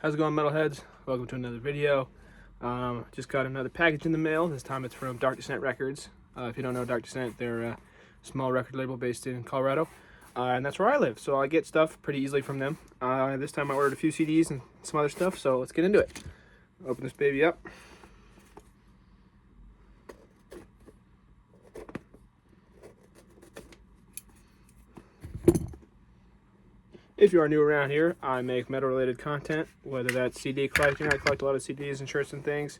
How's it going, metalheads? Welcome to another video. Just got another package in the mail. This time it's from Dark Descent Records. If you don't know Dark Descent, they're a small record label based in Colorado, and that's where I live. So I get stuff pretty easily from them. This time I ordered a few CDs and some other stuff, so let's get into it. Open this baby up. If you are new around here, I make metal-related content, whether that's CD collecting. I collect a lot of CDs and shirts and things.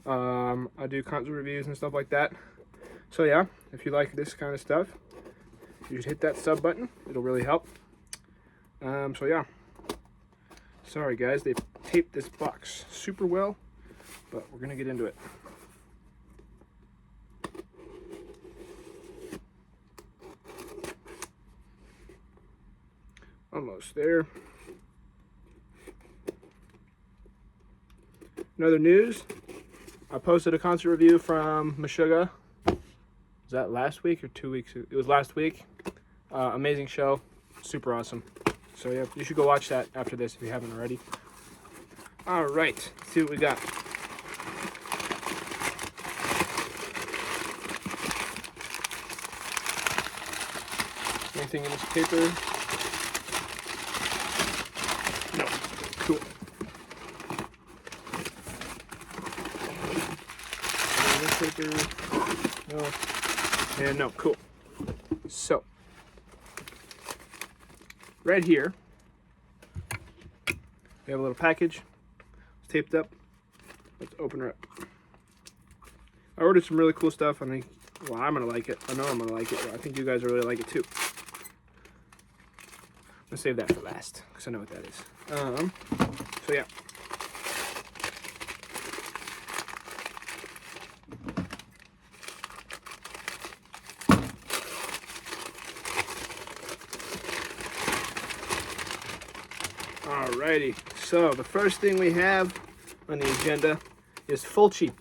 I do concert reviews and stuff like that. So yeah, if you like this kind of stuff, you should hit that sub button. It'll really help. So yeah. Sorry guys, they taped this box super well, but we're gonna get into it. Almost there. In other news, I posted a concert review from Meshuggah. Was that last week or 2 weeks? It was last week. Amazing show. Super awesome. So yeah, you should go watch that after this if you haven't already. Alright, let's see what we got. Anything in this paper? No. Cool. Paper. No. And no. Cool. So, right here, we have a little package. It's taped up. Let's open her up. I ordered some really cool stuff. I think, well, I'm going to like it. I know I'm going to like it. I think you guys will really like it too. Let's save that for last, because I know what that is. So yeah. Alrighty, so the first thing we have on the agenda is Fulci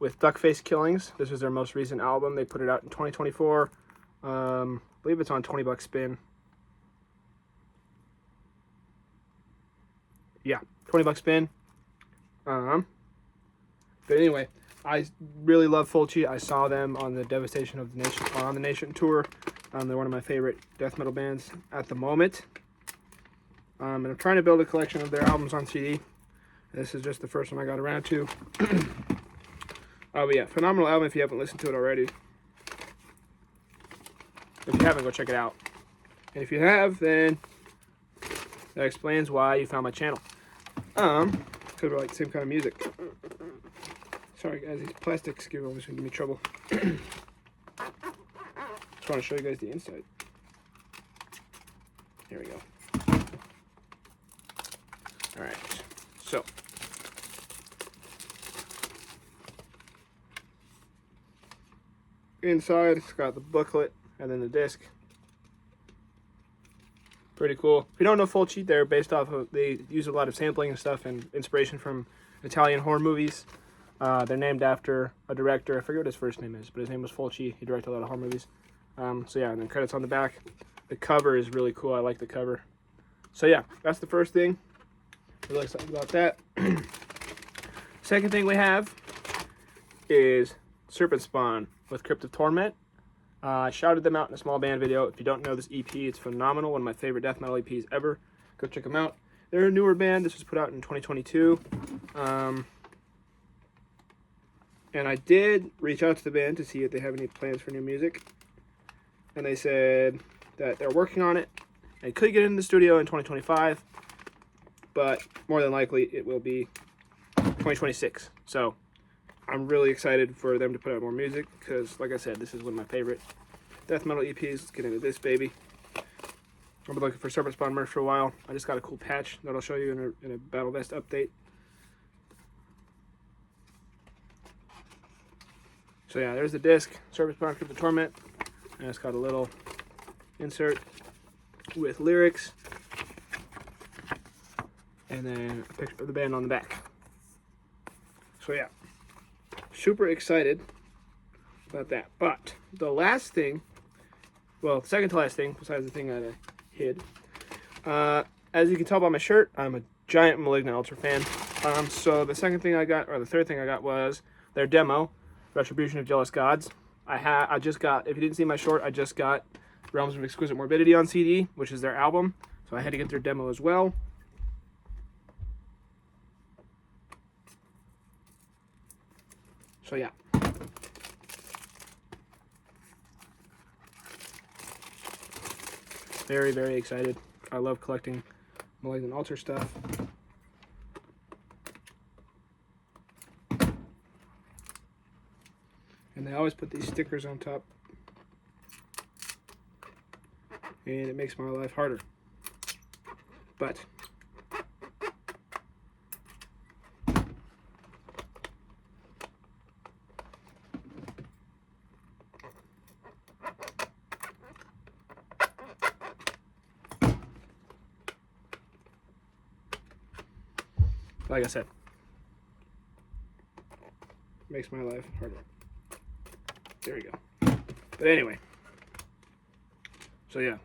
with Duckface Killings. This is their most recent album. They put it out in 2024. I believe it's on 20 Buck Spin. Yeah, 20 Buck Spin. But anyway, I really love Fulci. I saw them on the Devastation of the Nation, on the Nation tour. They're one of my favorite death metal bands at the moment. And I'm trying to build a collection of their albums on CD. This is just the first one I got around to. But yeah, phenomenal album if you haven't listened to it already. If you haven't, go check it out. And if you have, then that explains why you found my channel. Because we like the same kind of music. Sorry guys, these plastics always give me trouble. Just want to show you guys the inside. Here we go. Alright, so inside it's got the booklet and then the disc. Pretty cool. If you don't know Fulci, they're based off of, they use a lot of sampling and stuff and inspiration from Italian horror movies. They're named after a director. I forget what his first name is, but his name was Fulci. He directed a lot of horror movies. So yeah, and then credits on the back. The cover is really cool. I like the cover. So yeah, that's the first thing. Really excited about that. Second thing we have is Serpent Spawn with Crypt of Torment. I shouted them out in a small band video. If you don't know this EP, it's phenomenal. One of my favorite death metal EPs ever. Go check them out. They're a newer band. This was put out in 2022. And I did reach out to the band to see if they have any plans for new music. And they said that they're working on it. They could get in the studio in 2025. But more than likely, it will be 2026. So I'm really excited for them to put out more music because, like I said, this is one of my favorite death metal EPs. Let's get into this baby. I've been looking for Serpent Spawn merch for a while. I just got a cool patch that I'll show you in a Battle Vest update. So yeah, there's the disc, Serpent Spawn Crypt of Torment. And it's got a little insert with lyrics. And then a picture of the band on the back. So yeah, super excited about that. But the last thing, well, second to last thing, besides the thing that I hid, as you can tell by my shirt, I'm a giant Malignant Ultra fan. So the second thing I got, or the third thing I got, was their demo, Retribution of Jealous Gods. I just got, if you didn't see my short, I just got Realms of Exquisite Morbidity on CD, which is their album. So I had to get their demo as well. So yeah. Very, very excited. I love collecting Malignant Ultra stuff. And they always put these stickers on top. And it makes my life harder. But like I said, makes my life harder. There we go. But anyway, so yeah,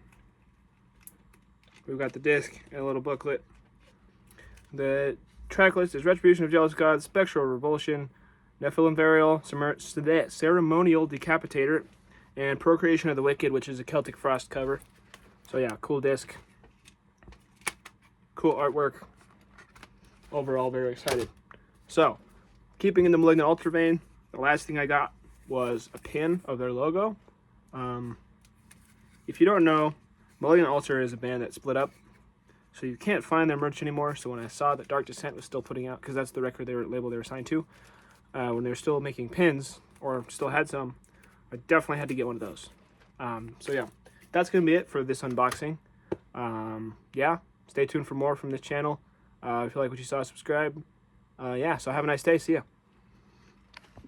we've got the disc and a little booklet. The track list is Retribution of Jealous Gods, Spectral Revulsion, Nephilim Burial, Ceremonial Decapitator, and Procreation of the Wicked, which is a Celtic Frost cover. So yeah, cool disc, cool artwork. Overall, very excited. So, keeping in the Malignant Ultra vein, the last thing I got was a pin of their logo. If you don't know, Malignant Ultra is a band that split up, so you can't find their merch anymore. So when I saw that Dark Descent was still putting out, because that's the label they were signed to, when they were still making pins, or still had some, I definitely had to get one of those. So yeah, that's going to be it for this unboxing. Yeah, stay tuned for more from this channel. If you like what you saw, subscribe. Yeah, so have a nice day. See ya.